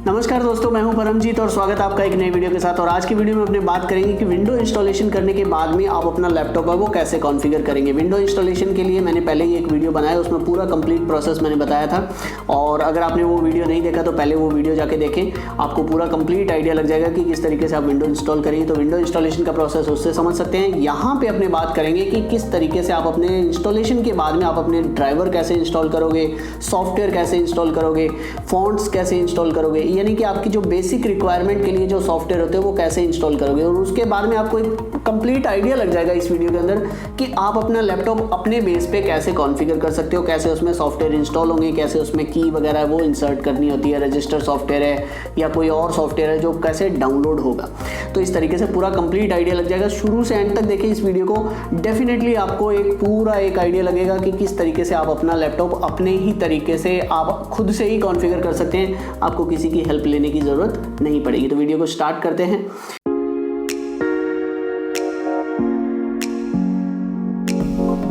नमस्कार दोस्तों, मैं हूं परमजीत और स्वागत है आपका एक नई वीडियो के साथ। और आज की वीडियो में अपने बात करेंगे कि विंडो इंस्टॉलेशन करने के बाद में आप अपना लैपटॉप है वो कैसे कॉन्फ़िगर करेंगे। विंडो इंस्टॉलेशन के लिए मैंने पहले ही एक वीडियो बनाया, उसमें पूरा कंप्लीट प्रोसेस मैंने बताया था। और अगर आपने वो वीडियो नहीं देखा तो पहले वो वीडियो जाके देखें, आपको पूरा कंप्लीट आइडिया लग जाएगा कि किस तरीके से आप विंडो इंस्टॉल करेंगे। तो विंडो इंस्टॉलेशन का प्रोसेस उससे समझ सकते हैं। यहाँ पे अपने बात करेंगे कि किस तरीके से आप अपने इंस्टॉलेशन के बाद में आप अपने ड्राइवर कैसे इंस्टॉल करोगे, सॉफ्टवेयर कैसे इंस्टॉल करोगे, फॉन्ट्स कैसे इंस्टॉल करोगे, यानी कि आपकी जो बेसिक रिक्वायरमेंट के लिए जो सॉफ्टवेयर होते हैं वो कैसे इंस्टॉल करोगे। और उसके बाद में आपको एक कंप्लीट आइडिया लग जाएगा इस वीडियो के अंदर कि आप अपना लैपटॉप अपने बेस पे कैसे कॉन्फ़िगर कर सकते हो, कैसे उसमें सॉफ्टवेयर इंस्टॉल होंगे, कैसे उसमें की वगैरह वो इंसर्ट करनी होती है, रजिस्टर सॉफ्टवेयर है या कोई और सॉफ्टवेयर है जो कैसे डाउनलोड होगा। तो इस तरीके से पूरा कंप्लीट आइडिया लग जाएगा। शुरू से एंड तक देखिए इस वीडियो को, डेफिनेटली आपको एक आइडिया लगेगा कि किस तरीके से आप अपना लैपटॉप अपने ही तरीके से आप खुद से ही कॉन्फ़िगर कर सकते हैं। आपको किसी की हेल्प लेने की ज़रूरत नहीं पड़ेगी। तो वीडियो को स्टार्ट करते हैं।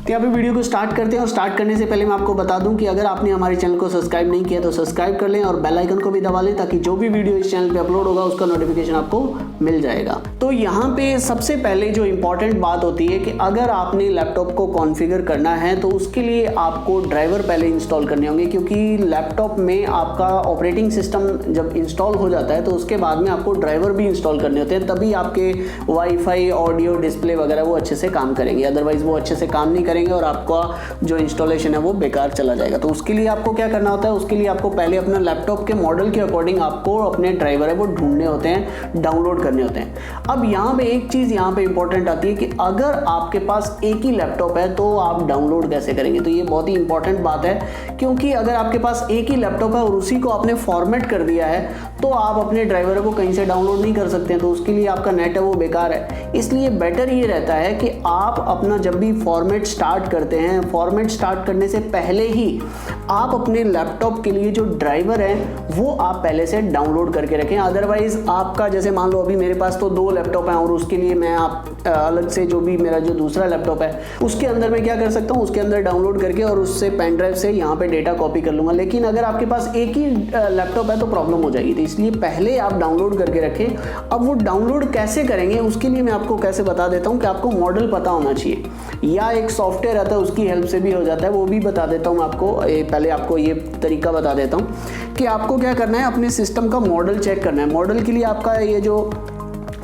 तो यहाँ पे वीडियो को स्टार्ट करते हैं। और स्टार्ट करने से पहले मैं आपको बता दूं कि अगर आपने हमारे चैनल को सब्सक्राइब नहीं किया तो सब्सक्राइब कर लें और बेल आइकन को भी दबा लें, ताकि जो भी वीडियो इस चैनल पे अपलोड होगा उसका नोटिफिकेशन आपको मिल जाएगा। तो यहाँ पे सबसे पहले जो इंपॉर्टेंट बात होती है कि अगर आपने लैपटॉप को कॉन्फ़िगर करना है तो उसके लिए आपको ड्राइवर पहले इंस्टॉल करने होंगे, क्योंकि लैपटॉप में आपका ऑपरेटिंग सिस्टम जब इंस्टॉल हो जाता है तो उसके बाद में आपको ड्राइवर भी इंस्टॉल करने होते हैं, तभी आपके वाईफाई, ऑडियो, डिस्प्ले वगैरह वो अच्छे से काम करेंगे। अदरवाइज वो अच्छे से काम नहीं करेंगे और आपका जो इंस्टॉलेशन है वो बेकार चला जाएगा। तो उसके लिए आपको क्या करना होता है, उसके लिए आपको पहले अपना लैपटॉप के मॉडल के अकॉर्डिंग आपको अपने ड्राइवर है वो ढूंढने होते हैं, डाउनलोड करने होते हैं। अब यहाँ पे एक चीज़ यहाँ पे इंपॉर्टेंट आती है कि अगर आपके पास एक ही लैपटॉप है तो आप डाउनलोड कैसे करेंगे। तो ये बहुत ही इंपॉर्टेंट बात है, क्योंकि अगर आपके पास एक ही लैपटॉप है और उसी को आपने फॉर्मेट कर दिया है तो आप अपने ड्राइवर को कहीं से डाउनलोड नहीं कर सकते हैं। तो उसके लिए आपका नेट है वो बेकार है। इसलिए बेटर ये रहता है कि आप अपना जब भी फॉर्मेट स्टार्ट करते हैं, फॉर्मेट स्टार्ट करने से पहले ही आप अपने लैपटॉप के लिए जो ड्राइवर है वो आप पहले से डाउनलोड करके रखें। अदरवाइज आपका, जैसे मान लो अभी मेरे पास तो 2 लैपटॉप हैं और उसके लिए मैं आप अलग से जो भी मेरा जो दूसरा लैपटॉप है उसके अंदर मैं क्या कर सकता हूँ, उसके अंदर डाउनलोड करके और उससे पेन ड्राइव से यहाँ पे डेटा कॉपी कर लूँगा। लेकिन अगर आपके पास एक ही लैपटॉप है तो प्रॉब्लम हो जाएगी। तो इसलिए पहले आप डाउनलोड करके रखें। अब वो डाउनलोड कैसे करेंगे उसके लिए मैं आपको कैसे बता देता हूँ कि आपको मॉडल पता होना चाहिए, या एक सॉफ्टवेयर आता है उसकी हेल्प से भी हो जाता है, वो भी बता देता हूँ मैं आपको। पहले आपको ये तरीका बता देता हूँ कि आपको क्या करना है, अपने सिस्टम का मॉडल चेक करना है। मॉडल के लिए आपका ये जो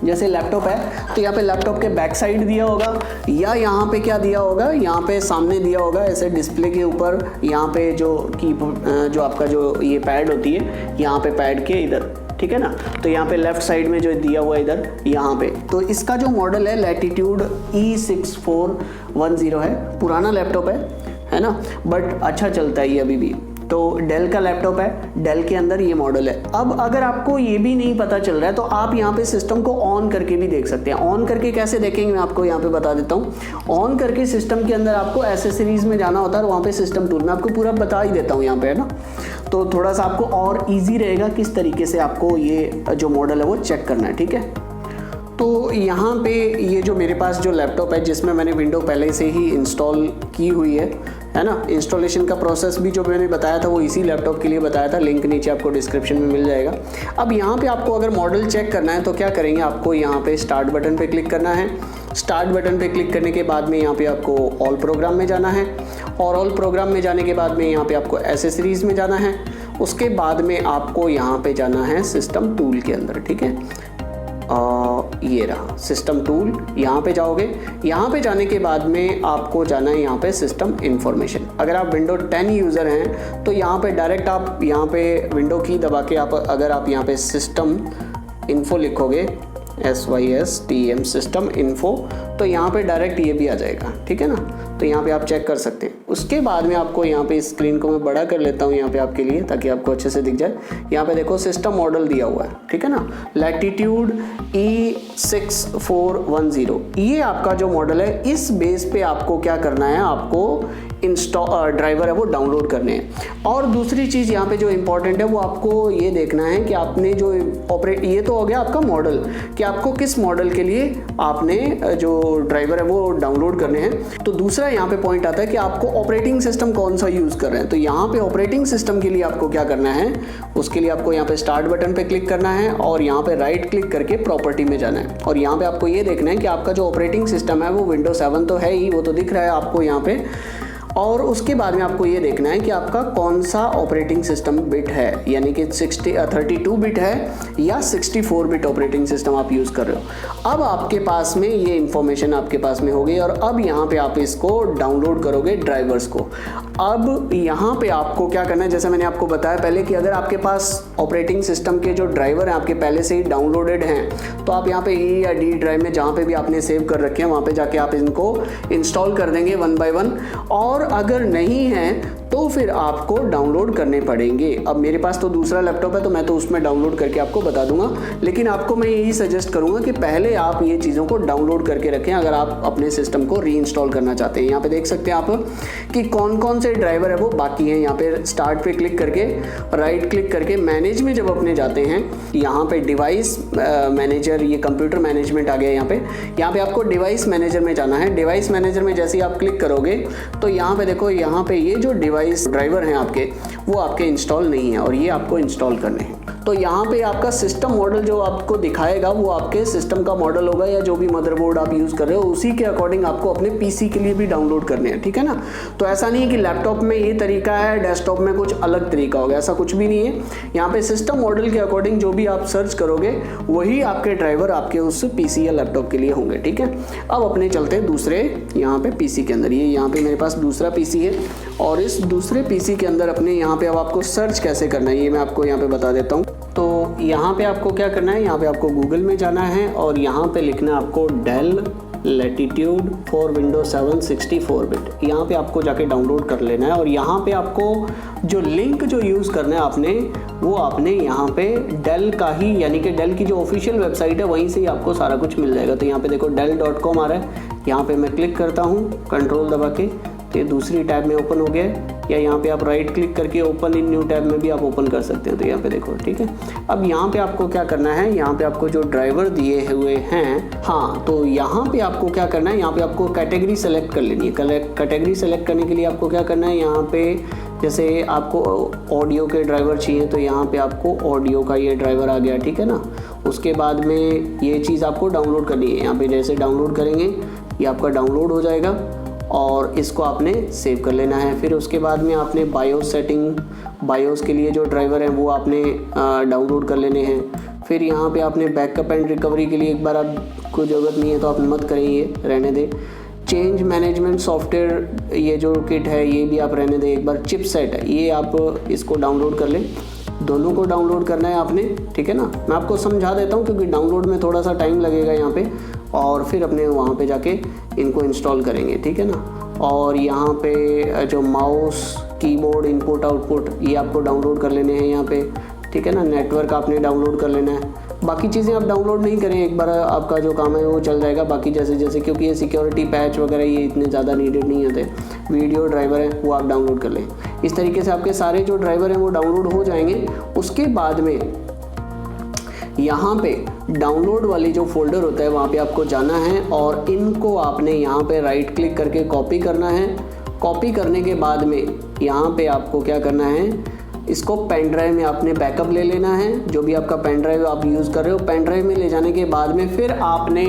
जैसे लैपटॉप है तो यहाँ पे लैपटॉप के बैक साइड दिया होगा, या यहाँ पे क्या दिया होगा, यहाँ पे सामने दिया होगा ऐसे डिस्प्ले के ऊपर। यहाँ पे जो जो आपका जो ये पैड होती है, यहाँ पे पैड के इधर, ठीक है ना। तो यहाँ पे लेफ्ट साइड में जो दिया हुआ है इधर यहाँ पे, तो इसका जो मॉडल है लैटिट्यूड E6410 है। पुराना लैपटॉप है ना, बट अच्छा चलता है ये अभी भी। तो डेल का लैपटॉप है, डेल के अंदर ये मॉडल है। अब अगर आपको ये भी नहीं पता चल रहा है तो आप यहाँ पे सिस्टम को ऑन करके भी देख सकते हैं। ऑन करके कैसे देखेंगे मैं आपको यहाँ पे बता देता हूँ। ऑन करके सिस्टम के अंदर आपको एसेसरीज में जाना होता है और वहाँ पे सिस्टम टूल, मैं आपको पूरा बता ही देता हूँ यहाँ पे, है ना। तो थोड़ा सा आपको और ईजी रहेगा किस तरीके से आपको ये जो मॉडल है वो चेक करना है, ठीक है। तो यहाँ पे ये जो मेरे पास जो लैपटॉप है जिसमें मैंने विंडो पहले से ही इंस्टॉल की हुई है ना। इंस्टॉलेशन का प्रोसेस भी जो मैंने बताया था वो इसी लैपटॉप के लिए बताया था, लिंक नीचे आपको डिस्क्रिप्शन में मिल जाएगा। अब यहाँ पे आपको अगर मॉडल चेक करना है तो क्या करेंगे, आपको यहाँ पे स्टार्ट बटन पे क्लिक करना है। स्टार्ट बटन पे क्लिक करने के बाद में यहाँ पे आपको ऑल प्रोग्राम में जाना है, और ऑल प्रोग्राम में जाने के बाद में यहाँ पे आपको एसेसरीज में जाना है। उसके बाद में आपको यहाँ पे जाना है सिस्टम टूल के अंदर, ठीक है। ये रहा सिस्टम टूल, यहाँ पे जाओगे। यहाँ पे जाने के बाद में आपको जाना है यहाँ पे सिस्टम इन्फॉर्मेशन। अगर आप विंडो 10 यूज़र हैं तो यहाँ पे डायरेक्ट आप यहाँ पे विंडो की दबा के अगर आप यहाँ पे सिस्टम इन्फो लिखोगे, SYSTM सिस्टम इन्फो, तो यहाँ पे डायरेक्ट ये भी आ जाएगा, ठीक है ना। तो यहाँ पे आप चेक कर सकते हैं। उसके बाद में आपको यहाँ पे स्क्रीन को मैं बड़ा कर लेता हूँ यहाँ पे आपके लिए, ताकि आपको अच्छे से दिख जाए। यहाँ पे देखो सिस्टम मॉडल दिया हुआ है, ठीक है ना, लैटिट्यूड E6410। ये आपका जो मॉडल है, इस बेस पे आपको क्या करना है, आपको ड्राइवर है वो डाउनलोड करने हैं। और दूसरी चीज़ यहाँ पे जो इम्पोर्टेंट है वो आपको ये देखना है कि आपने जो ये तो हो गया आपका मॉडल, कि आपको किस मॉडल के लिए आपने जो ड्राइवर है वो डाउनलोड करने हैं। तो दूसरा यहाँ पे पॉइंट आता है कि आपको ऑपरेटिंग सिस्टम कौन सा यूज़ कर रहे हैं। तो यहाँ पे ऑपरेटिंग सिस्टम के लिए आपको क्या करना है, उसके लिए आपको यहाँ पे स्टार्ट बटन पे क्लिक करना है और यहाँ पे राइट क्लिक करके प्रॉपर्टी में जाना है। और यहाँ पे आपको ये देखना है कि आपका जो ऑपरेटिंग सिस्टम है वो विंडोज 7 तो है ही, वो तो दिख रहा है आपको यहाँ पे। और उसके बाद में आपको ये देखना है कि आपका कौन सा ऑपरेटिंग सिस्टम बिट है, यानी कि 32 बिट है या 64 बिट ऑपरेटिंग सिस्टम आप यूज़ कर रहे हो। अब आपके पास में ये इंफॉर्मेशन आपके पास में हो गई और अब यहाँ पे आप इसको डाउनलोड करोगे ड्राइवर्स को। अब यहाँ पे आपको क्या करना है, जैसे मैंने आपको बताया पहले कि अगर आपके पास ऑपरेटिंग सिस्टम के जो ड्राइवर हैं आपके पहले से ही डाउनलोडेड हैं, तो आप यहाँ पे E या D ड्राइव में जहाँ पे भी आपने सेव कर रखे हैं वहाँ पे जाके आप इनको इंस्टॉल कर देंगे 1 बाय 1। और अगर नहीं है तो फिर आपको डाउनलोड करने पड़ेंगे। अब मेरे पास तो दूसरा लैपटॉप है तो मैं तो उसमें डाउनलोड करके आपको बता दूंगा, लेकिन आपको मैं यही सजेस्ट करूंगा कि पहले आप ये चीज़ों को डाउनलोड करके रखें अगर आप अपने सिस्टम को रीइंस्टॉल करना चाहते हैं। यहाँ पे देख सकते हैं आप कि कौन कौन से ड्राइवर है वो बाकी हैं। यहाँ पे स्टार्ट पे क्लिक करके राइट क्लिक करके मैनेज में जब अपने जाते हैं, यहाँ पे डिवाइस मैनेजर, ये कंप्यूटर मैनेजमेंट आ गया यहाँ पे आपको डिवाइस मैनेजर में जाना है। डिवाइस मैनेजर में जैसे ही आप क्लिक करोगे तो यहाँ पे देखो, यहाँ पे ये जो डिवाइस ड्राइवर हैं आपके वो आपके इंस्टॉल नहीं है और ये आपको इंस्टॉल करने हैं। तो यहाँ पे आपका सिस्टम मॉडल जो आपको दिखाएगा वो आपके सिस्टम का मॉडल होगा या जो भी मदरबोर्ड आप यूज़ कर रहे हो उसी के अकॉर्डिंग आपको अपने पीसी के लिए भी डाउनलोड करने हैं, ठीक है ना। तो ऐसा नहीं है कि लैपटॉप में ये तरीका है, डेस्कटॉप में कुछ अलग तरीका होगा, ऐसा कुछ भी नहीं है। यहाँ पे सिस्टम मॉडल के अकॉर्डिंग जो भी आप सर्च करोगे वही आपके ड्राइवर आपके उस पीसी या लैपटॉप के लिए होंगे, ठीक है। अब अपने चलते हैं दूसरे यहाँ पे पीसी के अंदर। ये यहाँ पे मेरे पास दूसरा पीसी है और इस दूसरे पीसी के अंदर अपने यहाँ पे अब आपको सर्च कैसे करना है ये मैं आपको यहाँ पे बता देता हूँ। तो यहाँ पे आपको क्या करना है, यहाँ पे आपको गूगल में जाना है और यहाँ पे लिखना है आपको Dell Latitude for Windows 7 64 bit. यहाँ पे आपको जाके डाउनलोड कर लेना है और यहाँ पे आपको जो लिंक जो यूज़ करना है आपने यहाँ पे डेल का ही, यानी कि डेल की जो ऑफिशियल वेबसाइट है वहीं से ही आपको सारा कुछ मिल जाएगा। तो यहाँ पे देखो dell.com आ रहा है, यहाँ पे मैं क्लिक करता हूँ कंट्रोल दबा के, तो ये दूसरी टैब में ओपन हो गया है। या यहाँ पे आप राइट क्लिक करके ओपन इन न्यू टैब में भी आप ओपन कर सकते हैं। तो यहाँ पे देखो, ठीक है। अब यहाँ पे आपको क्या करना है, यहाँ पे आपको जो ड्राइवर दिए हुए हैं, हाँ, तो यहाँ पे आपको क्या करना है, यहाँ पे आपको कैटेगरी सेलेक्ट कर लेनी है। कैटेगरी सेलेक्ट करने के लिए आपको क्या करना है, यहाँ पे जैसे आपको ऑडियो के ड्राइवर चाहिए तो यहाँ पे आपको ऑडियो का ये ड्राइवर आ गया, ठीक है ना। उसके बाद में ये चीज़ आपको डाउनलोड करनी है। यहाँ पे जैसे डाउनलोड करेंगे ये आपका डाउनलोड हो जाएगा और इसको आपने सेव कर लेना है। फिर उसके बाद में आपने बायोस सेटिंग, बायोस के लिए जो ड्राइवर हैं वो आपने डाउनलोड कर लेने हैं। फिर यहाँ पे आपने बैकअप एंड रिकवरी के लिए एक बार आपको ज़रूरत नहीं है तो आप मत करें, ये रहने दें। चेंज मैनेजमेंट सॉफ्टवेयर ये जो किट है ये भी आप रहने दें। एक बार चिपसेट है ये आप इसको डाउनलोड कर लें, दोनों को डाउनलोड करना है आपने, ठीक है ना। मैं आपको समझा देता हूँ क्योंकि डाउनलोड में थोड़ा सा टाइम लगेगा यहाँ पे, और फिर अपने वहाँ पे जाके इनको इंस्टॉल करेंगे, ठीक है ना। और यहाँ पे जो माउस, कीबोर्ड, इनपुट आउटपुट ये आपको डाउनलोड कर लेने हैं यहाँ पे, ठीक है ना। नेटवर्क आपने डाउनलोड कर लेना है। बाकी चीज़ें आप डाउनलोड नहीं करें, एक बार आपका जो काम है वो चल जाएगा। बाकी जैसे क्योंकि ये सिक्योरिटी पैच वगैरह ये इतने ज़्यादा नीडेड नहीं होते। वीडियो ड्राइवर है वो आप डाउनलोड कर लें। इस तरीके से आपके सारे जो ड्राइवर हैं वो डाउनलोड हो जाएंगे। उसके बाद में यहाँ पे डाउनलोड वाली जो फोल्डर होता है वहाँ पे आपको जाना है और इनको आपने यहाँ पे राइट क्लिक करके कॉपी करना है। कॉपी करने के बाद में यहाँ पे आपको क्या करना है, इसको पेन ड्राइव में आपने बैकअप ले लेना है। जो भी आपका पेन ड्राइव आप यूज़ कर रहे हो, पेन ड्राइव में ले जाने के बाद में फिर आपने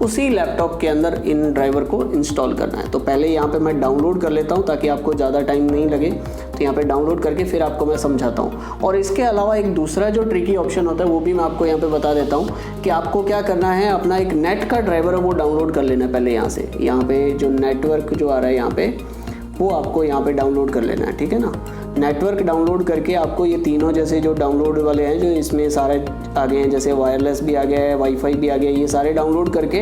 उसी लैपटॉप के अंदर इन ड्राइवर को इंस्टॉल करना है। तो पहले यहाँ पे मैं डाउनलोड कर लेता हूँ ताकि आपको ज़्यादा टाइम नहीं लगे। तो यहाँ पे डाउनलोड करके फिर आपको मैं समझाता हूँ। और इसके अलावा एक दूसरा जो ट्रिकी ऑप्शन होता है वो भी मैं आपको यहाँ पे बता देता हूँ कि आपको क्या करना है, अपना एक नेट का ड्राइवर है वो डाउनलोड कर लेना है पहले। यहाँ से यहाँ पे जो नेटवर्क जो आ रहा है यहाँ पे वो आपको यहाँ पे डाउनलोड कर लेना है, ठीक है ना। नेटवर्क डाउनलोड करके आपको ये तीनों जैसे जो डाउनलोड वाले हैं जो इसमें सारे आ गए हैं, जैसे वायरलेस भी आ गया है, वाईफाई भी आ गया है, ये सारे डाउनलोड करके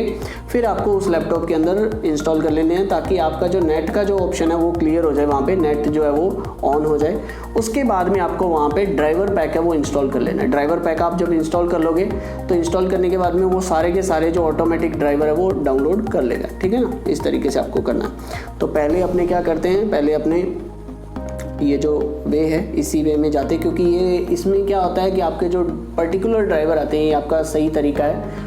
फिर आपको उस लैपटॉप के अंदर इंस्टॉल कर लेने हैं, ताकि आपका जो नेट का जो ऑप्शन है वो क्लियर हो जाए, वहाँ पे नेट जो है वो ऑन हो जाए। उसके बाद में आपको वहाँ पे ड्राइवर पैक है वो इंस्टॉल कर लेना है। ड्राइवर पैक आप जब इंस्टॉल कर लोगे तो इंस्टॉल करने के बाद में वो सारे के सारे जो ऑटोमेटिक ड्राइवर है वो डाउनलोड कर लेगा, ठीक है ना। इस तरीके से आपको करना है। तो पहले अपने क्या करते हैं, पहले अपने ये जो वे है इसी वे में जाते हैं, क्योंकि ये इसमें क्या होता है कि आपके जो पर्टिकुलर ड्राइवर आते हैं ये आपका सही तरीका है।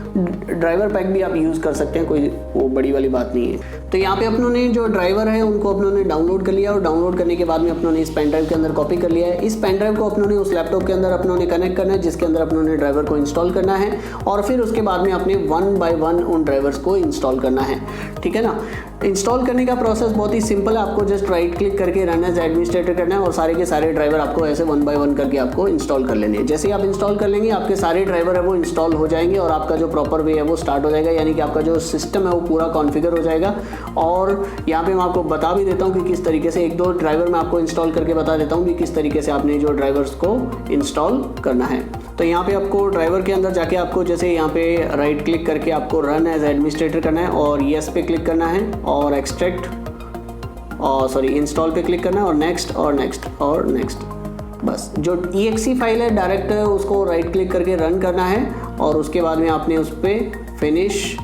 ड्राइवर पैक भी आप यूज़ कर सकते हैं, कोई वो बड़ी वाली बात नहीं है। तो यहाँ पे अपनों ने जो ड्राइवर है उनको अपनों ने डाउनलोड कर लिया, और डाउनलोड करने के बाद में अपनों ने इस पेन ड्राइव के अंदर कॉपी कर लिया है। इस पेन ड्राइव को अपनों ने उस लैपटॉप के अंदर अपनों ने कनेक्ट करना है, जिसके अंदर अपनों ने ड्राइवर को इंस्टॉल करना है, और फिर उसके बाद में अपने 1 बाय 1 उन ड्राइवर्स को इंस्टॉल करना है, ठीक है ना। इंस्टॉल करने का प्रोसेस बहुत ही सिंपल है। आपको जस्ट राइट क्लिक करके रन एज एडमिनिस्ट्रेटर करना है, और सारे के सारे ड्राइवर आपको ऐसे 1 बाय 1 करके आपको इंस्टॉल कर लेने हैं। जैसे ही आप इंस्टॉल कर लेंगे आपके सारे ड्राइवर है वो इंस्टॉल हो जाएंगे, और आपका जो प्रॉपर वे है वो स्टार्ट हो जाएगा, यानी कि आपका जो सिस्टम है वो पूरा कॉन्फ़िगर हो जाएगा। और यहाँ पे मैं आपको बता भी देता हूँ कि किस तरीके से, 1-2 ड्राइवर मैं आपको इंस्टॉल करके बता देता हूँ कि किस तरीके से आपने जो ड्राइवर्स को इंस्टॉल करना है। तो यहाँ पे आपको ड्राइवर के अंदर जाके आपको जैसे यहाँ पे राइट क्लिक करके आपको रन एज एडमिनिस्ट्रेटर करना है, और येस पे क्लिक करना है, और एक्सट्रैक्ट और सॉरी इंस्टॉल पे क्लिक करना है, और नेक्स्ट और नेक्स्ट और नेक्स्ट। बस जो EXE फाइल है डायरेक्ट उसको राइट क्लिक करके रन करना है, और उसके बाद में आपने उस पर फिनिश,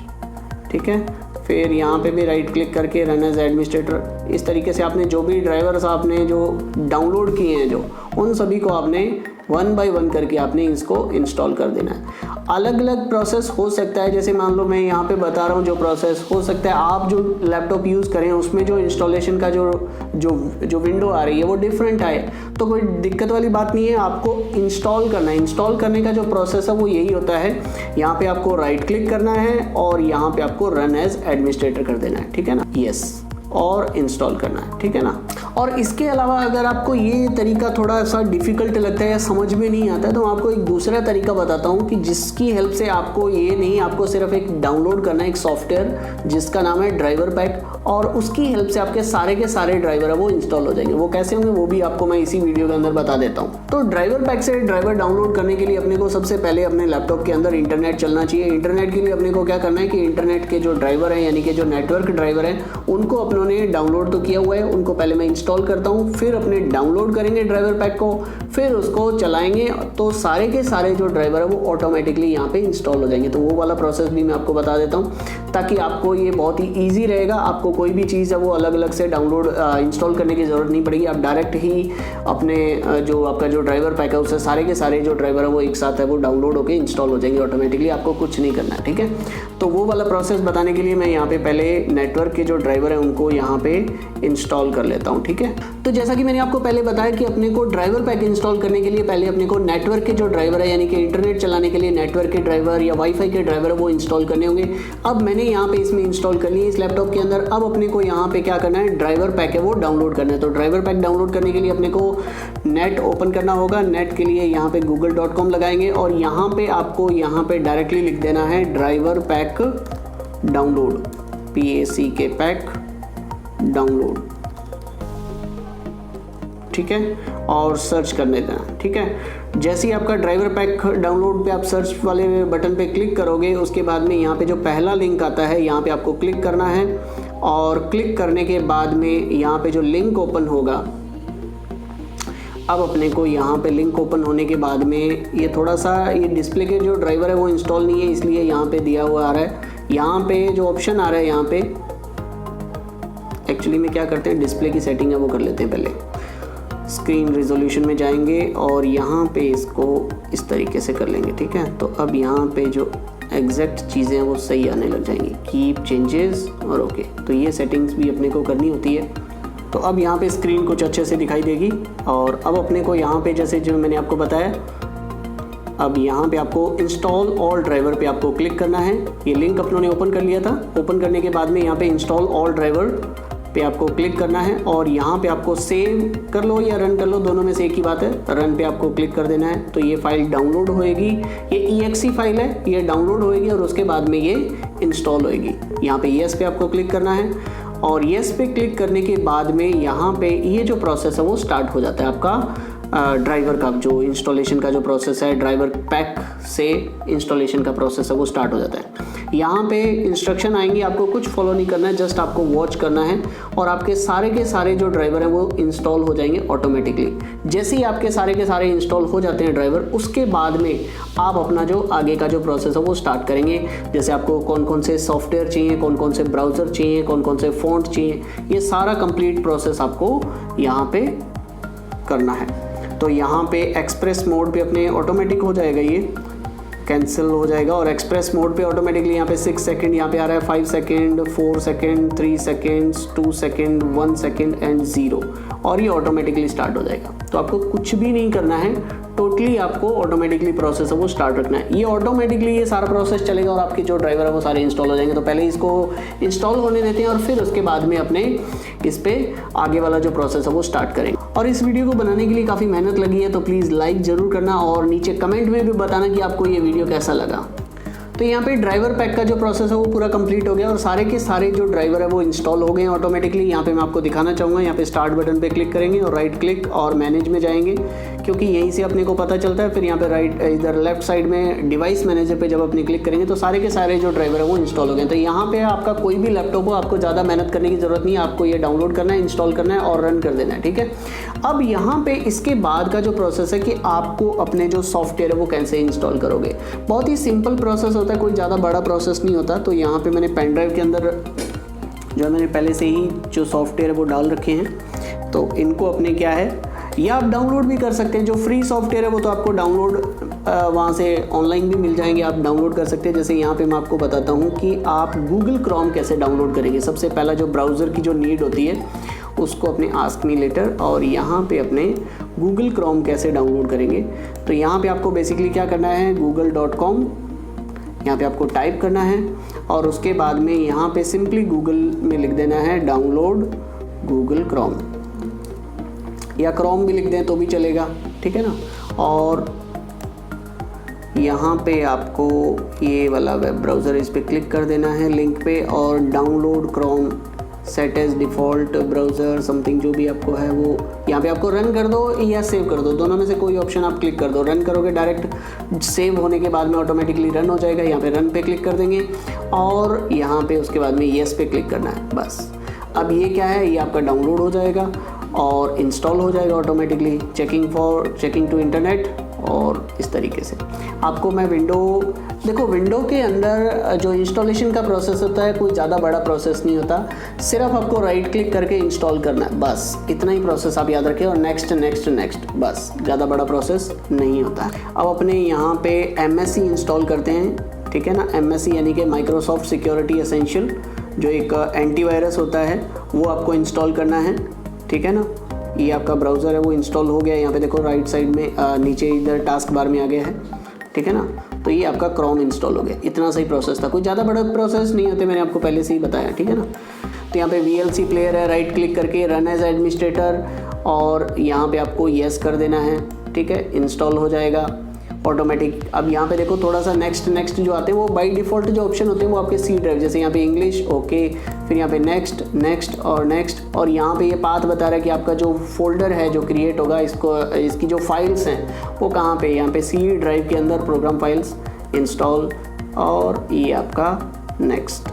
ठीक है। फिर यहाँ पे भी राइट क्लिक करके रन एज एडमिनिस्ट्रेटर। इस तरीके से आपने जो भी ड्राइवर्स आपने जो डाउनलोड किए हैं जो उन सभी को आपने 1 बाय 1 करके आपने इसको इंस्टॉल कर देना है। अलग अलग प्रोसेस हो सकता है, जैसे मान लो मैं यहाँ पे बता रहा हूँ जो प्रोसेस हो सकता है आप जो लैपटॉप यूज़ करें उसमें जो इंस्टॉलेशन का जो विंडो आ रही है वो डिफरेंट आए, तो कोई दिक्कत वाली बात नहीं है। आपको इंस्टॉल करना है, इंस्टॉल करने का जो प्रोसेस है वो यही होता है। यहाँ पे आपको राइट क्लिक करना है, और यहाँ पे आपको रन एज एडमिनिस्ट्रेटर कर देना है, ठीक है ना, यस, और इंस्टॉल करना है, ठीक है ना। और इसके अलावा अगर आपको ये तरीका थोड़ा सा डिफ़िकल्ट लगता है या समझ में नहीं आता है, तो मैं आपको एक दूसरा तरीका बताता हूँ कि जिसकी हेल्प से आपको ये नहीं, आपको सिर्फ एक डाउनलोड करना है एक सॉफ्टवेयर जिसका नाम है ड्राइवर पैक, और उसकी हेल्प से आपके सारे के सारे ड्राइवर है वो इंस्टॉल हो जाएंगे। वो कैसे होंगे वो भी आपको मैं इसी वीडियो के अंदर बता देता हूँ। तो ड्राइवर पैक से ड्राइवर डाउनलोड करने के लिए अपने को सबसे पहले अपने लैपटॉप के अंदर इंटरनेट चलना चाहिए। इंटरनेट के लिए अपने को क्या करना है कि इंटरनेट के जो ड्राइवर हैं यानी कि जो नेटवर्क ड्राइवर हैं उनको अपनों ने डाउनलोड तो किया हुआ है, उनको पहले मैं इंस्टॉल करता हूँ, फिर अपने डाउनलोड करेंगे ड्राइवर पैक को, फिर उसको चलाएंगे तो सारे के सारे जो ड्राइवर है वो ऑटोमेटिकली यहाँ पे इंस्टॉल हो जाएंगे। तो वो वाला प्रोसेस भी मैं आपको बता देता हूँ, ताकि आपको ये बहुत ही ईजी रहेगा। आपको कोई भी चीज़ है वो अलग अलग से डाउनलोड इंस्टॉल करने की ज़रूरत नहीं पड़ेगी। आप डायरेक्ट ही अपने जो आपका जो ड्राइवर पैक है उससे सारे के सारे जो ड्राइवर है वो एक साथ है वो डाउनलोड होकर इंस्टॉल हो जाएंगे ऑटोमेटिकली, आपको कुछ नहीं करना है, ठीक है। तो वो वाला प्रोसेस बताने के लिए मैं यहाँ पे पहले नेटवर्क के जो ड्राइवर है उनको यहाँ पे इंस्टॉल कर लेता हूँ, ठीक है। तो जैसा कि मैंने आपको पहले बताया कि अपने को ड्राइवर पैक इंस्टॉल करने के लिए पहले अपने को नेटवर्क के जो ड्राइवर है यानी कि इंटरनेट चलाने के लिए नेटवर्क के ड्राइवर या वाईफाई के ड्राइवर है वो इंस्टॉल करने होंगे। अब मैंने यहाँ पे इसमें इंस्टॉल कर लिए इस लैपटॉप के अंदर। अब अपने को यहाँ पे क्या करना है, ड्राइवर पैक है वो डाउनलोड करना है। तो ड्राइवर पैक डाउनलोड करने के लिए अपने को नेट ओपन करना होगा। नेट के लिए यहाँ पे google.com लगाएंगे और यहाँ पे आपको यहाँ पे डायरेक्टली लिख देना है driver pack download, PACK pack download, ठीक है, और सर्च करने देना, ठीक है। जैसे ही आपका ड्राइवर पैक डाउनलोड पे आप सर्च वाले बटन पे क्लिक करोगे उसके बाद में यहाँ पे जो पहला लिंक आता है यहाँ पे आपको क्लिक करना है, और क्लिक करने के बाद में यहाँ पे जो लिंक ओपन होगा, अब अपने को यहाँ पे लिंक ओपन होने के बाद में ये थोड़ा सा ये डिस्प्ले के जो ड्राइवर है वो इंस्टॉल नहीं है, इसलिए यहाँ पे दिया हुआ आ रहा है। यहाँ पे जो ऑप्शन आ रहा है यहाँ पे एक्चुअली में क्या करते हैं, डिस्प्ले की सेटिंग है वो कर लेते हैं। पहले स्क्रीन रिजोल्यूशन में जाएंगे और यहाँ पे इसको इस तरीके से कर लेंगे, ठीक है। तो अब यहाँ पे जो एग्जैक्ट चीज़ें हैं वो सही आने लग जाएंगी, कीप चेंजेस और ओके। तो ये सेटिंग्स भी अपने को करनी होती है। तो अब यहाँ पे स्क्रीन कुछ अच्छे से दिखाई देगी। और अब अपने को यहाँ पे जैसे जो मैंने आपको बताया, अब यहाँ पे आपको इंस्टॉल ऑल ड्राइवर पे आपको क्लिक करना है। ये लिंक अपनों ने ओपन कर लिया था। ओपन करने के बाद में यहाँ पे इंस्टॉल ऑल ड्राइवर पे आपको क्लिक करना है और यहाँ पे आपको सेव कर लो या रन कर लो, दोनों में से एक ही बात है। रन पे आपको क्लिक कर देना है। तो ये फाइल डाउनलोड होएगी, ये EXE फाइल है, ये डाउनलोड होएगी और उसके बाद में ये इंस्टॉल होएगी। यहाँ पे येस पे आपको क्लिक करना है और येस पे क्लिक करने के बाद में यहाँ पे ये जो प्रोसेस है वो स्टार्ट हो जाता है आपका ड्राइवर का जो इंस्टॉलेशन का जो प्रोसेस है, ड्राइवर पैक से इंस्टॉलेशन का प्रोसेस है वो स्टार्ट हो जाता है। यहाँ पे इंस्ट्रक्शन आएंगी, आपको कुछ फॉलो नहीं करना है, जस्ट आपको वॉच करना है और आपके सारे के सारे जो ड्राइवर हैं वो इंस्टॉल हो जाएंगे ऑटोमेटिकली। जैसे ही आपके सारे के सारे इंस्टॉल हो जाते हैं ड्राइवर, उसके बाद में आप अपना जो आगे का जो प्रोसेस है वो स्टार्ट करेंगे। जैसे आपको कौन कौन से सॉफ्टवेयर चाहिए, कौन कौन से ब्राउज़र चाहिए, कौन कौन से फ़ॉन्ट चाहिए, ये सारा कंप्लीट प्रोसेस आपको यहाँ पे करना है। तो यहाँ पे एक्सप्रेस मोड पे अपने ऑटोमेटिक हो जाएगा, ये कैंसिल हो जाएगा और एक्सप्रेस मोड पे ऑटोमेटिकली यहाँ पे 6 सेकेंड यहाँ पे आ रहा है, 5 second, 4 second, 3 seconds, 2 second, 1 second and 0 और ये ऑटोमेटिकली स्टार्ट हो जाएगा। तो आपको कुछ भी नहीं करना है, टोटली आपको ऑटोमेटिकली प्रोसेस है वो स्टार्ट रखना है। ये ऑटोमेटिकली ये सारा प्रोसेस चलेगा और आपके जो ड्राइवर है वो सारे इंस्टॉल हो जाएंगे। तो पहले इसको इंस्टॉल होने देते हैं और फिर उसके बाद में अपने इस पे आगे वाला जो प्रोसेस है वो स्टार्ट करेंगे। और इस वीडियो को बनाने के लिए काफ़ी मेहनत लगी है, तो प्लीज़ लाइक ज़रूर करना और नीचे कमेंट में भी बताना कि आपको ये वीडियो कैसा लगा। तो यहाँ पे ड्राइवर पैक का जो प्रोसेस है वो पूरा कंप्लीट हो गया और सारे के सारे जो ड्राइवर है वो इंस्टॉल हो गए हैं ऑटोमेटिकली। यहाँ पे मैं आपको दिखाना चाहूँगा, यहाँ पे स्टार्ट बटन पे क्लिक करेंगे और राइट क्लिक और मैनेज में जाएंगे, क्योंकि यहीं से अपने को पता चलता है। फिर यहाँ पे राइट इधर लेफ्ट साइड में डिवाइस मैनेजर पे जब अपने क्लिक करेंगे तो सारे के सारे जो ड्राइवर है वो इंस्टॉल हो गए। तो यहाँ पे आपका कोई भी लैपटॉप हो, आपको ज़्यादा मेहनत करने की ज़रूरत नहीं है, आपको ये डाउनलोड करना है, इंस्टॉल करना है और रन कर देना है, ठीक है। अब यहाँ पे इसके बाद का जो प्रोसेस है कि आपको अपने जो सॉफ्टवेयर है वो कैसे इंस्टॉल करोगे। बहुत ही सिंपल प्रोसेस होता है, कोई ज़्यादा बड़ा प्रोसेस नहीं होता। तो यहाँ पे मैंने पेन ड्राइव के अंदर जो मैंने पहले से ही जो सॉफ्टवेयर है वो डाल रखे हैं, तो इनको अपने क्या है, या आप डाउनलोड भी कर सकते हैं। जो फ्री सॉफ्टवेयर है वो तो आपको डाउनलोड वहाँ से ऑनलाइन भी मिल जाएंगे, आप डाउनलोड कर सकते हैं। जैसे यहाँ पे मैं आपको बताता हूँ कि आप गूगल क्रोम कैसे डाउनलोड करेंगे। सबसे पहला जो ब्राउज़र की जो नीड होती है उसको अपने आस्क मी लेटर और यहाँ पे अपने गूगल क्रोम कैसे डाउनलोड करेंगे। तो यहाँ पे आपको बेसिकली क्या करना है, google.com यहाँ पे आपको टाइप करना है और उसके बाद में यहाँ पे सिंपली गूगल में लिख देना है डाउनलोड गूगल क्रोम, या क्रोम भी लिख दें तो भी चलेगा, ठीक है ना। और यहाँ पे आपको ये वाला वेब ब्राउज़र इस पर क्लिक कर देना है लिंक पे और download Chrome set as default browser something जो भी आपको है वो यहाँ पे आपको रन कर दो या सेव कर दो, दोनों में से कोई ऑप्शन आप क्लिक कर दो। रन करोगे डायरेक्ट सेव होने के बाद में ऑटोमेटिकली रन हो जाएगा। यहाँ पे रन पे क्लिक कर देंगे और यहाँ पे उसके बाद में येस पे क्लिक करना है, बस। अब ये क्या है, ये आपका डाउनलोड हो जाएगा और इंस्टॉल हो जाएगा ऑटोमेटिकली, चेकिंग टू इंटरनेट। और इस तरीके से आपको मैं विंडो के अंदर जो इंस्टॉलेशन का प्रोसेस होता है कोई ज़्यादा बड़ा प्रोसेस नहीं होता, सिर्फ आपको राइट क्लिक करके इंस्टॉल करना है, बस इतना ही प्रोसेस आप याद रखें और नेक्स्ट नेक्स्ट नेक्स्ट, बस ज़्यादा बड़ा प्रोसेस नहीं होता। अब अपने यहाँ पे MSC इंस्टॉल करते हैं, ठीक है ना। MSC यानी कि माइक्रोसॉफ्ट सिक्योरिटी एसेंशियल, जो एक एंटीवायरस होता है वो आपको इंस्टॉल करना है, ठीक है ना। ये आपका ब्राउज़र है वो इंस्टॉल हो गया, यहाँ पे देखो राइट साइड में नीचे इधर टास्क बार में आ गया है, ठीक है ना। तो ये आपका क्रोम इंस्टॉल हो गया, इतना सही प्रोसेस था, कोई ज़्यादा बड़ा प्रोसेस नहीं होते, मैंने आपको पहले से ही बताया, ठीक है ना। तो यहाँ पे VLC प्लेयर है, राइट क्लिक करके रन एज एडमिनिस्ट्रेटर और यहाँ पे आपको येस कर देना है, ठीक है। इंस्टॉल हो जाएगा ऑटोमेटिक। अब यहाँ पे देखो थोड़ा सा नेक्स्ट जो आते हैं वो बाय डिफ़ॉल्ट जो ऑप्शन होते हैं वो आपके सी ड्राइव, जैसे यहाँ पे इंग्लिश ओके, फिर यहाँ पे नेक्स्ट और यहाँ पे ये पाथ बता रहा है कि आपका जो फोल्डर है जो क्रिएट होगा इसकी जो फाइल्स हैं वो कहाँ पे, यहाँ पे सी ड्राइव के अंदर प्रोग्राम फाइल्स इंस्टॉल और ये आपका नेक्स्ट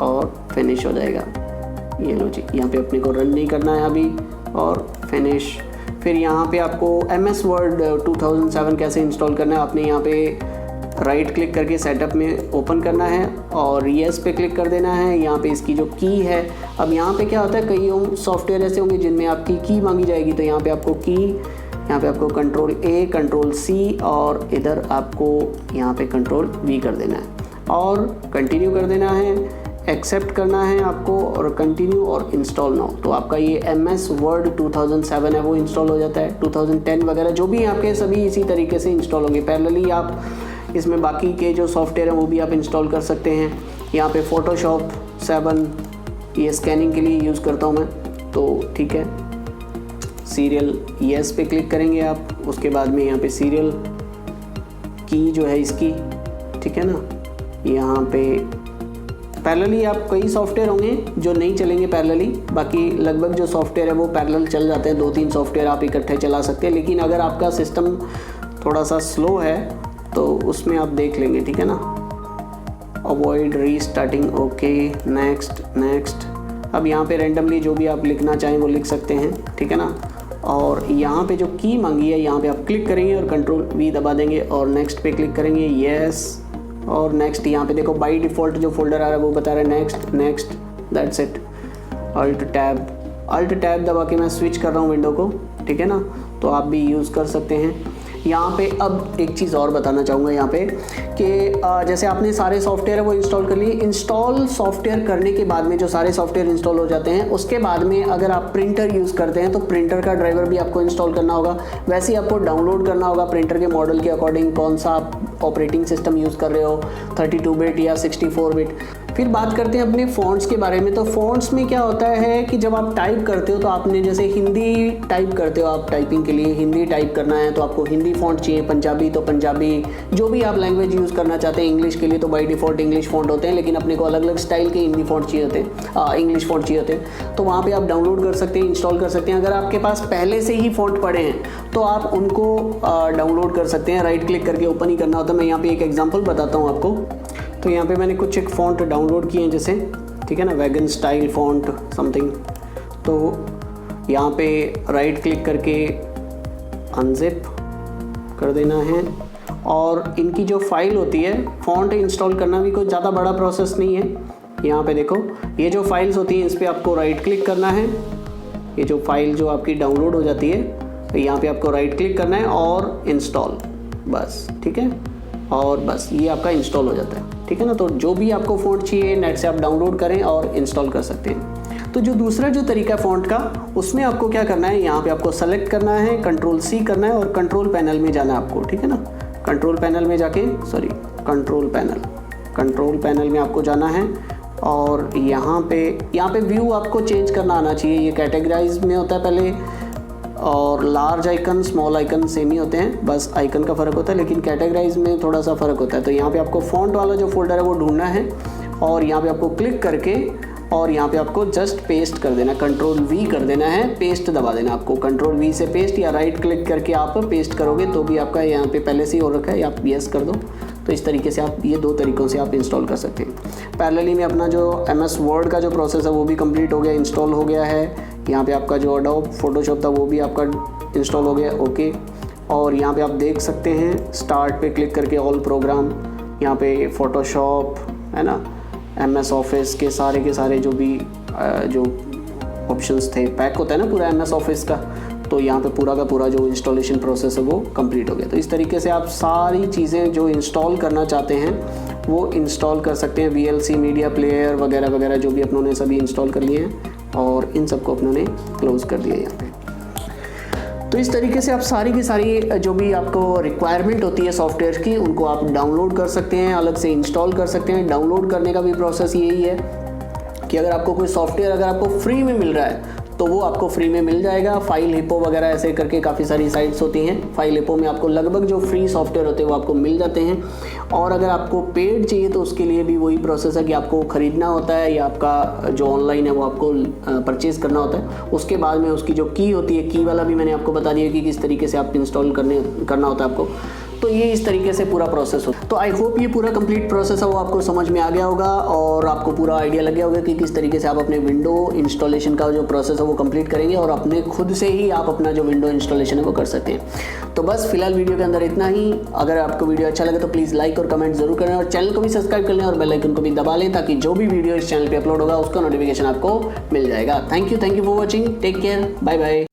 और फिनिश हो जाएगा। ये लो जी, यहाँ पे अपने को रन नहीं करना है अभी और फिनिश। फिर यहाँ पे आपको MS Word 2007 कैसे इंस्टॉल करना है, आपने यहाँ पे राइट क्लिक करके सेटअप में ओपन करना है और येस पे क्लिक कर देना है। यहाँ पे इसकी जो की है, अब यहाँ पे क्या होता है, कई सॉफ्टवेयर ऐसे होंगे जिनमें आपकी की मांगी जाएगी, तो यहाँ पे आपको की, यहाँ पे आपको Ctrl+A Ctrl+C और इधर आपको यहाँ पे Ctrl+V कर देना है और कंटिन्यू कर देना है, एक्सेप्ट करना है आपको और कंटिन्यू और इंस्टॉल नाउ। तो आपका ये MS Word 2007 है वो इंस्टॉल हो जाता है। 2010 वगैरह जो भी आपके सभी इसी तरीके से इंस्टॉल होंगे। पैरेलली आप इसमें बाकी के जो सॉफ्टवेयर हैं वो भी आप इंस्टॉल कर सकते हैं। यहाँ पे Photoshop 7 ये स्कैनिंग के लिए यूज़ करता हूँ मैं, तो ठीक है। सीरियल येस पे क्लिक करेंगे आप, उसके बाद में यहाँ पे सीरियल की जो है इसकी, ठीक है ना। यहाँ पे पैरेलली आप कई सॉफ्टवेयर होंगे जो नहीं चलेंगे पैरेलली, बाकी लगभग जो सॉफ्टवेयर है वो पैरेलल चल जाते हैं, 2-3 सॉफ्टवेयर आप इकट्ठे चला सकते हैं। लेकिन अगर आपका सिस्टम थोड़ा सा स्लो है तो उसमें आप देख लेंगे, ठीक है ना। Avoid restarting, okay, next. अब यहाँ पे रैंडमली जो भी आप लिखना चाहें वो लिख सकते हैं, ठीक है ना। और यहाँ पे जो की मांगी है यहाँ पे आप क्लिक करेंगे और Ctrl+V दबा देंगे और नेक्स्ट पे क्लिक करेंगे, यस, और नेक्स्ट। यहाँ पे देखो बाय डिफ़ॉल्ट जो फोल्डर आ रहा है वो बता रहा है next, that's it. Alt Tab दबा के मैं स्विच कर रहा हूँ विंडो को, ठीक है ना, तो आप भी यूज़ कर सकते हैं। यहाँ पे अब एक चीज़ और बताना चाहूँगा यहाँ पे कि जैसे आपने सारे सॉफ्टवेयर है वो इंस्टॉल कर लिए। इंस्टॉल सॉफ्टवेयर करने के बाद में जो सारे सॉफ्टवेयर इंस्टॉल हो जाते हैं उसके बाद में अगर आप प्रिंटर यूज़ करते हैं तो प्रिंटर का ड्राइवर भी आपको इंस्टॉल करना होगा। वैसे ही आपको डाउनलोड करना होगा प्रिंटर के मॉडल के अकॉर्डिंग, कौन सा आप ऑपरेटिंग सिस्टम यूज़ कर रहे हो, 32 बिट या 64 बिट। फिर बात करते हैं अपने फ़ॉन्ट्स के बारे में। तो फ़ॉन्ट्स में क्या होता है कि जब आप टाइप करते हो तो आपने जैसे हिंदी टाइप करते हो, आप टाइपिंग के लिए हिंदी टाइप करना है तो आपको हिंदी फ़ॉन्ट चाहिए, पंजाबी तो पंजाबी, जो भी आप लैंग्वेज यूज़ करना चाहते हैं। इंग्लिश के लिए तो बाय डिफ़ॉल्ट इंग्लिश फ़ॉन्ट होते हैं, लेकिन अपने को अलग अलग स्टाइल के हिंदी फ़ॉन्ट चाहिए होते हैं, इंग्लिश फ़ॉन्ट चाहिए होते हैं। तो वहाँ पर आप डाउनलोड कर सकते हैं, इंस्टॉल कर सकते हैं। अगर आपके पास पहले से ही फ़ॉन्ट पड़े हैं तो आप उनको डाउनलोड कर सकते हैं। राइट क्लिक करके ओपन ही करना होता है। मैं यहाँ पर एक एग्जाम्पल बताता हूँ आपको। तो यहाँ पे मैंने कुछ एक फ़ॉन्ट डाउनलोड किए हैं जैसे, ठीक है ना, वैगन स्टाइल फ़ॉन्ट समथिंग। तो यहाँ पे राइट क्लिक करके अनजिप कर देना है और इनकी जो फाइल होती है, फ़ॉन्ट इंस्टॉल करना भी कोई ज़्यादा बड़ा प्रोसेस नहीं है। यहाँ पे देखो ये जो फाइल्स होती हैं इस पर आपको राइट क्लिक करना है। ये जो फाइल जो आपकी डाउनलोड हो जाती है तो यहाँ पे आपको राइट क्लिक करना है और इंस्टॉल, बस, ठीक है, और बस ये आपका इंस्टॉल हो जाता है, ठीक है ना। तो जो भी आपको फ़ॉन्ट चाहिए नेट से आप डाउनलोड करें और इंस्टॉल कर सकते हैं। तो जो दूसरा जो तरीका है फ़ॉन्ट का, उसमें आपको क्या करना है, यहाँ पे आपको सेलेक्ट करना है, Ctrl+C करना है और कंट्रोल पैनल में जाना है आपको, ठीक है ना। कंट्रोल पैनल में जाके कंट्रोल पैनल में आपको जाना है और यहाँ पे व्यू आपको चेंज करना आना चाहिए। ये कैटेगराइज में होता है पहले, और large icon small icon same ही होते हैं, बस आइकन का फ़र्क होता है, लेकिन कैटेगराइज में थोड़ा सा फ़र्क होता है। तो यहाँ पे आपको फ़ॉन्ट वाला जो फोल्डर है वो ढूंढना है और यहाँ पे आपको क्लिक करके और यहाँ पे आपको जस्ट पेस्ट कर देना, Ctrl+V कर देना है, पेस्ट दबा देना आपको। Ctrl+V से पेस्ट या राइट क्लिक करके आप पेस्ट करोगे तो भी आपका यहाँ पे पहले से ही हो रखा है, आप यस कर दो। तो इस तरीके से आप ये 2 तरीक़ों से आप इंस्टॉल कर सकते हैं। पैरेलली में अपना जो MS वर्ड का जो प्रोसेस है वो भी कंप्लीट हो गया, इंस्टॉल हो गया है। यहाँ पे आपका जो एडोब फोटोशॉप था वो भी आपका इंस्टॉल हो गया, ओके। और यहाँ पे आप देख सकते हैं स्टार्ट पे क्लिक करके ऑल प्रोग्राम, यहाँ पे फोटोशॉप है ना, MS ऑफिस के सारे जो भी जो ऑप्शंस थे, पैक होता है ना पूरा MS ऑफिस का, तो यहाँ पे पूरा का पूरा जो इंस्टॉलेशन प्रोसेस है वो कंप्लीट हो गया। तो इस तरीके से आप सारी चीज़ें जो इंस्टॉल करना चाहते हैं वो इंस्टॉल कर सकते हैं। VLC मीडिया प्लेयर वगैरह वगैरह जो भी अपनों ने सभी इंस्टॉल कर लिए हैं और इन सबको अपनों ने क्लोज़ कर दिया यहाँ पे। तो इस तरीके से आप सारी की सारी जो भी आपको रिक्वायरमेंट होती है सॉफ्टवेयर की, उनको आप डाउनलोड कर सकते हैं, अलग से इंस्टॉल कर सकते हैं। डाउनलोड करने का भी प्रोसेस यही है कि अगर आपको कोई सॉफ्टवेयर अगर आपको फ्री में मिल रहा है तो वो आपको फ्री में मिल जाएगा। फाइल हिप्पो वगैरह ऐसे करके काफ़ी सारी साइट्स होती हैं, फाइल हिप्पो में आपको लगभग जो फ्री सॉफ्टवेयर होते हैं वो आपको मिल जाते हैं। और अगर आपको पेड चाहिए तो उसके लिए भी वही प्रोसेस है कि आपको ख़रीदना होता है या आपका जो ऑनलाइन है वो आपको परचेज़ करना होता है। उसके बाद में उसकी जो की होती है, की वाला भी मैंने आपको बता दिया कि किस तरीके से आप इंस्टॉल करना होता है आपको। तो ये इस तरीके से पूरा प्रोसेस हो। तो आई होप ये पूरा कंप्लीट प्रोसेस है वो आपको समझ में आ गया होगा और आपको पूरा आइडिया लग गया होगा कि किस तरीके से आप अपने विंडो इंस्टॉलेशन का जो प्रोसेस है वो कंप्लीट करेंगे और अपने खुद से ही आप अपना जो विंडो इंस्टॉलेशन है वो कर सकते हैं। तो बस फिलहाल वीडियो के अंदर इतना ही। अगर आपको वीडियो अच्छा लगे तो प्लीज़ लाइक और कमेंट जरूर करें और चैनल को भी सब्सक्राइब कर लें और बेल आइकन को भी दबा लें ताकि जो भी वीडियो इस चैनल पर अपलोड होगा उसका नोटिफिकेशन आपको मिल जाएगा। Thank you for watching, take care, bye bye.